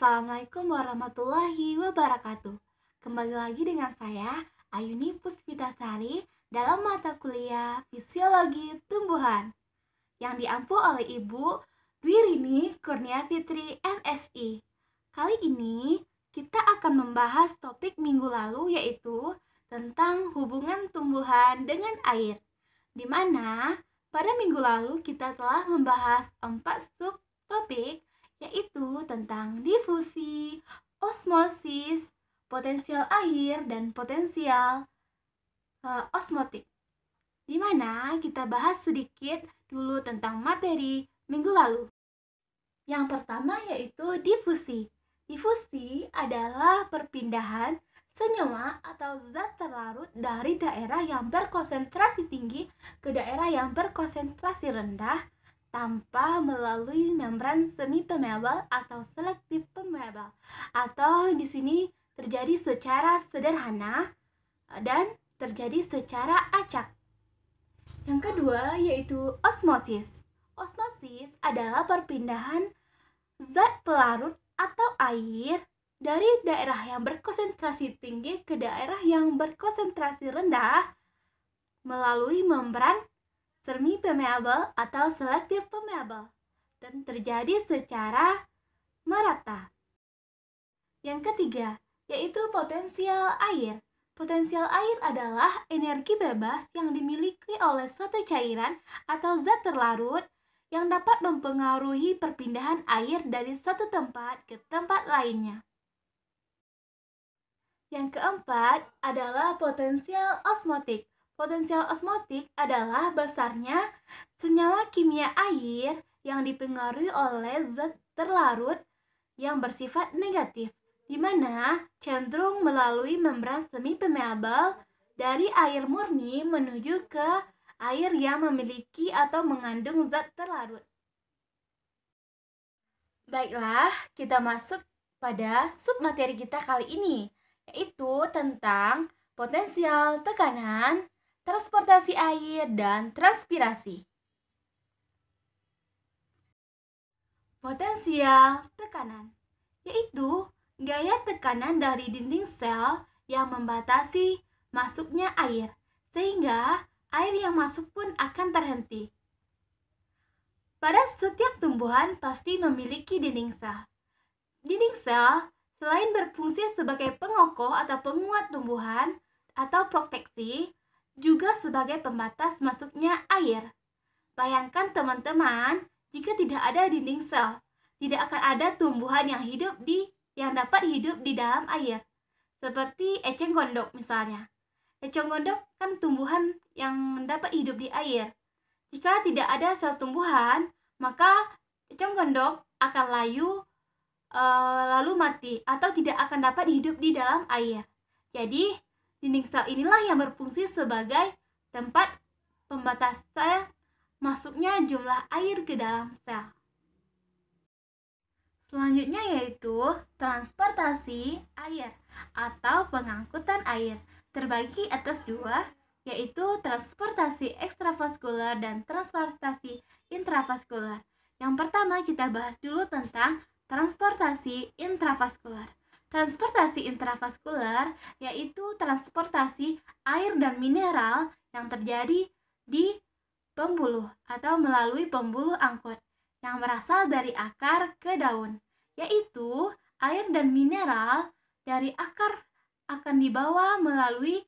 Assalamualaikum warahmatullahi wabarakatuh. Kembali lagi dengan saya, Ayuni Puspitasari, dalam mata kuliah Fisiologi Tumbuhan yang diampu oleh Ibu Dwirini Kurnia Fitri, MSI. Kali ini kita akan membahas topik minggu lalu, yaitu tentang hubungan tumbuhan dengan air, di mana pada minggu lalu kita telah membahas 4 subtopik, yaitu tentang difusi, osmosis, potensial air, dan potensial osmotik. Di mana kita bahas sedikit dulu tentang materi minggu lalu. Yang pertama yaitu difusi. Difusi adalah perpindahan senyawa atau zat terlarut dari daerah yang berkonsentrasi tinggi ke daerah yang berkonsentrasi rendah tanpa melalui membran semi permeabel atau selektif permeabel, atau di sini terjadi secara sederhana dan terjadi secara acak. Yang kedua yaitu osmosis. Osmosis adalah perpindahan zat pelarut atau air dari daerah yang berkonsentrasi tinggi ke daerah yang berkonsentrasi rendah melalui membran semi permeabel atau selektif permeabel dan terjadi secara merata. Yang ketiga yaitu potensial air. Potensial air adalah energi bebas yang dimiliki oleh suatu cairan atau zat terlarut yang dapat mempengaruhi perpindahan air dari satu tempat ke tempat lainnya. Yang keempat adalah potensial osmotik. Potensial osmotik adalah besarnya senyawa kimia air yang dipengaruhi oleh zat terlarut yang bersifat negatif, di mana cenderung melalui membran semi permeabel dari air murni menuju ke air yang memiliki atau mengandung zat terlarut. Baiklah, kita masuk pada submateri kita kali ini, yaitu tentang potensial tekanan, transportasi air, dan transpirasi. Potensial tekanan yaitu gaya tekanan dari dinding sel yang membatasi masuknya air, sehingga air yang masuk pun akan terhenti. Pada setiap tumbuhan pasti memiliki dinding sel. Dinding sel selain berfungsi sebagai pengokoh atau penguat tumbuhan atau proteksi, juga sebagai pembatas masuknya air. Bayangkan teman-teman, jika tidak ada dinding sel, tidak akan ada tumbuhan yang dapat hidup di dalam air. Seperti eceng gondok misalnya. Eceng gondok kan tumbuhan yang dapat hidup di air. Jika tidak ada sel tumbuhan, maka eceng gondok akan layu lalu mati atau tidak akan dapat hidup di dalam air. Jadi, dinding sel inilah yang berfungsi sebagai tempat pembatasan masuknya jumlah air ke dalam sel. Selanjutnya yaitu transportasi air atau pengangkutan air. Terbagi atas dua, yaitu transportasi ekstravaskular dan transportasi intravaskular. Yang pertama kita bahas dulu tentang transportasi intravaskular. Transportasi intravaskular yaitu transportasi air dan mineral yang terjadi di pembuluh atau melalui pembuluh angkut yang berasal dari akar ke daun, yaitu air dan mineral dari akar akan dibawa melalui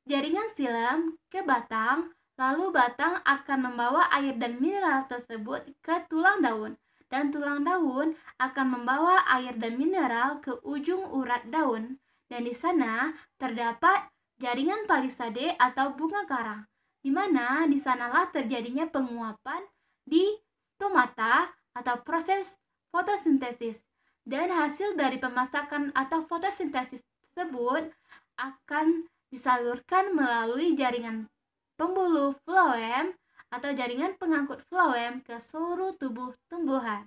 jaringan silam ke batang, lalu batang akan membawa air dan mineral tersebut ke tulang daun, dan tulang daun akan membawa air dan mineral ke ujung urat daun, dan di sana terdapat jaringan palisade atau bunga karang, di mana di sanalah terjadinya penguapan di stomata atau proses fotosintesis, dan hasil dari pemasakan atau fotosintesis tersebut akan disalurkan melalui jaringan pembuluh floem atau jaringan pengangkut floem ke seluruh tubuh tumbuhan.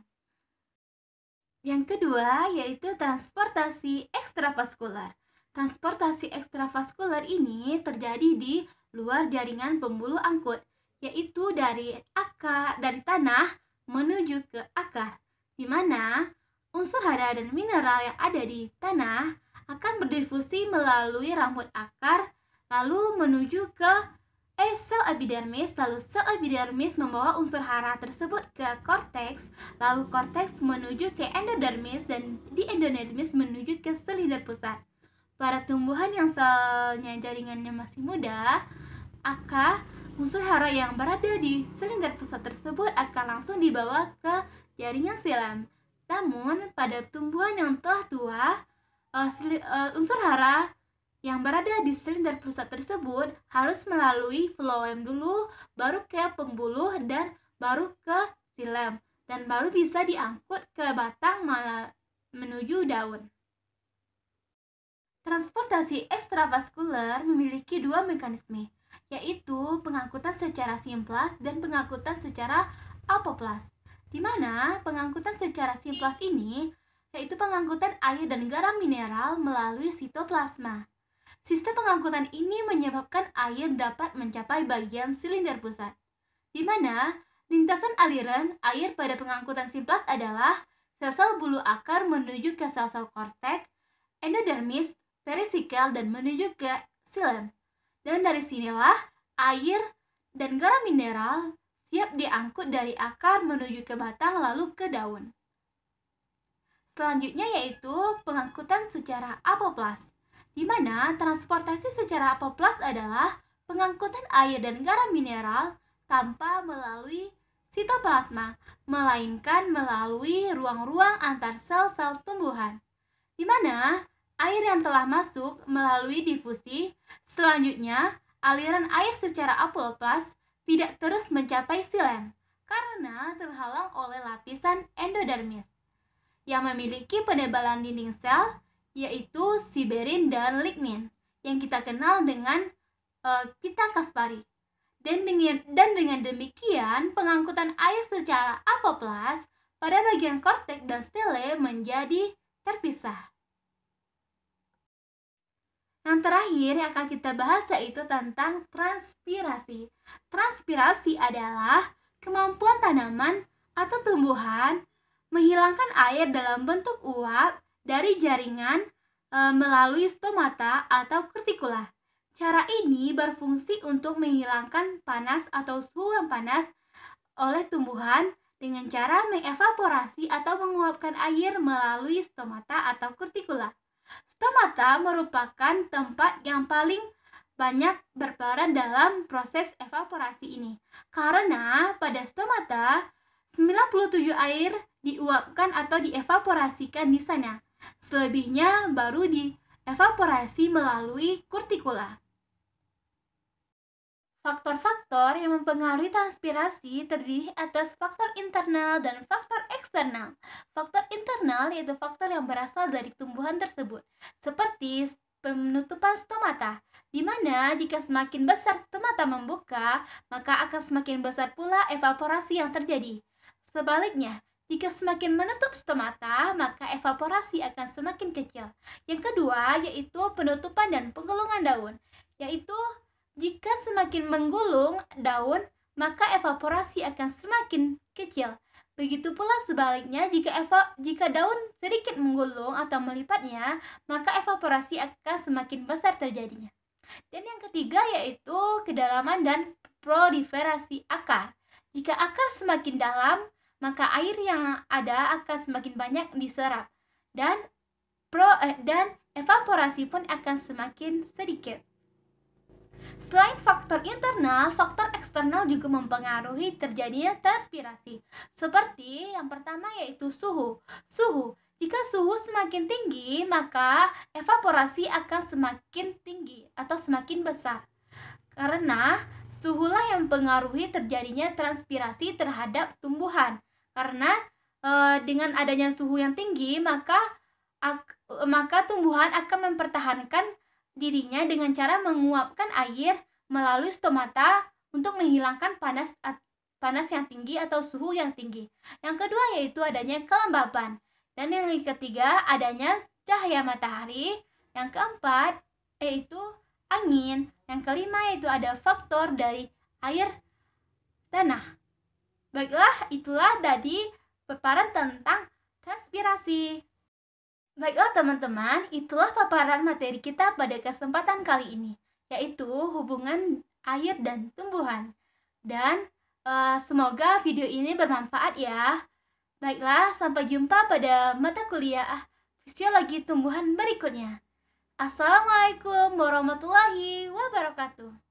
Yang kedua yaitu transportasi ekstravaskular. Transportasi ekstravaskular ini terjadi di luar jaringan pembuluh angkut, yaitu dari tanah menuju ke akar, di mana Unsur hara dan mineral yang ada di tanah akan berdifusi melalui rambut akar, lalu menuju ke sel epidermis, lalu sel epidermis membawa unsur hara tersebut ke korteks, lalu korteks menuju ke endodermis, dan di endodermis menuju ke silinder pusat. Pada tumbuhan yang selnya jaringannya masih muda, maka unsur hara yang berada di silinder pusat tersebut akan langsung dibawa ke jaringan silam. Namun, pada tumbuhan yang telah tua, unsur hara yang berada di silinder pusat tersebut harus melalui floem dulu, baru ke pembuluh, dan baru ke silam, dan baru bisa diangkut ke batang menuju daun. Transportasi ekstravaskuler memiliki dua mekanisme, yaitu pengangkutan secara simplas dan pengangkutan secara apoplas. Di mana pengangkutan secara simplas ini yaitu pengangkutan air dan garam mineral melalui sitoplasma. Sistem pengangkutan ini menyebabkan air dapat mencapai bagian silinder pusat, di mana lintasan aliran air pada pengangkutan simplas adalah sel-sel bulu akar menuju ke sel-sel korteks, endodermis, perisikal, dan menuju ke silam. Dan dari sinilah air dan garam mineral siap diangkut dari akar menuju ke batang lalu ke daun. Selanjutnya yaitu pengangkutan secara apoplas, di mana transportasi secara apoplas adalah pengangkutan air dan garam mineral tanpa melalui sitoplasma, melainkan melalui ruang-ruang antar sel-sel tumbuhan, di mana air yang telah masuk melalui difusi, selanjutnya aliran air secara apoplas tidak terus mencapai silam karena terhalang oleh lapisan endodermis yang memiliki penebalan dinding sel, yaitu siberin dan lignin, yang kita kenal dengan pita kaspari. Dan dengan demikian, pengangkutan air secara apoplas pada bagian korteks dan stele menjadi terpisah. Yang terakhir yang akan kita bahas yaitu tentang transpirasi. Transpirasi adalah kemampuan tanaman atau tumbuhan menghilangkan air dalam bentuk uap dari jaringan melalui stomata atau kutikula. Cara ini berfungsi untuk menghilangkan panas atau suhu yang panas oleh tumbuhan dengan cara mengevaporasi atau menguapkan air melalui stomata atau kutikula. Stomata merupakan tempat yang paling banyak berperan dalam proses evaporasi ini, karena pada stomata 97 air diuapkan atau dievaporasikan di sana. Selebihnya baru dievaporasi melalui kutikula. Faktor-faktor yang mempengaruhi transpirasi terdiri atas faktor internal dan faktor eksternal. Faktor internal yaitu faktor yang berasal dari tumbuhan tersebut, seperti penutupan stomata, di mana jika semakin besar stomata membuka, maka akan semakin besar pula evaporasi yang terjadi. Sebaliknya, jika semakin menutup stomata, maka evaporasi akan semakin kecil. Yang kedua yaitu penutupan dan penggulungan daun, yaitu jika semakin menggulung daun, maka evaporasi akan semakin kecil. Begitu pula sebaliknya, jika daun sedikit menggulung atau melipatnya, maka evaporasi akan semakin besar terjadinya. Dan yang ketiga yaitu kedalaman dan proliferasi akar. Jika akar semakin dalam, maka air yang ada akan semakin banyak diserap dan evaporasi pun akan semakin sedikit. Selain faktor internal, faktor eksternal juga mempengaruhi terjadinya transpirasi. Seperti yang pertama yaitu suhu. Jika suhu semakin tinggi, maka evaporasi akan semakin tinggi atau semakin besar. Karena suhulah yang mempengaruhi terjadinya transpirasi terhadap tumbuhan. Karena dengan adanya suhu yang tinggi, maka tumbuhan akan mempertahankan dirinya dengan cara menguapkan air melalui stomata untuk menghilangkan panas yang tinggi atau suhu yang tinggi. Yang kedua yaitu adanya kelembapan. Dan yang ketiga adanya cahaya matahari. Yang keempat yaitu angin. Yang kelima yaitu ada faktor dari air tanah. Baiklah, itulah tadi paparan tentang transpirasi. kasih. Baiklah teman-teman, itulah paparan materi kita pada kesempatan kali ini, yaitu hubungan air dan tumbuhan. Dan semoga video ini bermanfaat ya. Baiklah, sampai jumpa pada mata kuliah Fisiologi Tumbuhan berikutnya. Assalamualaikum warahmatullahi wabarakatuh.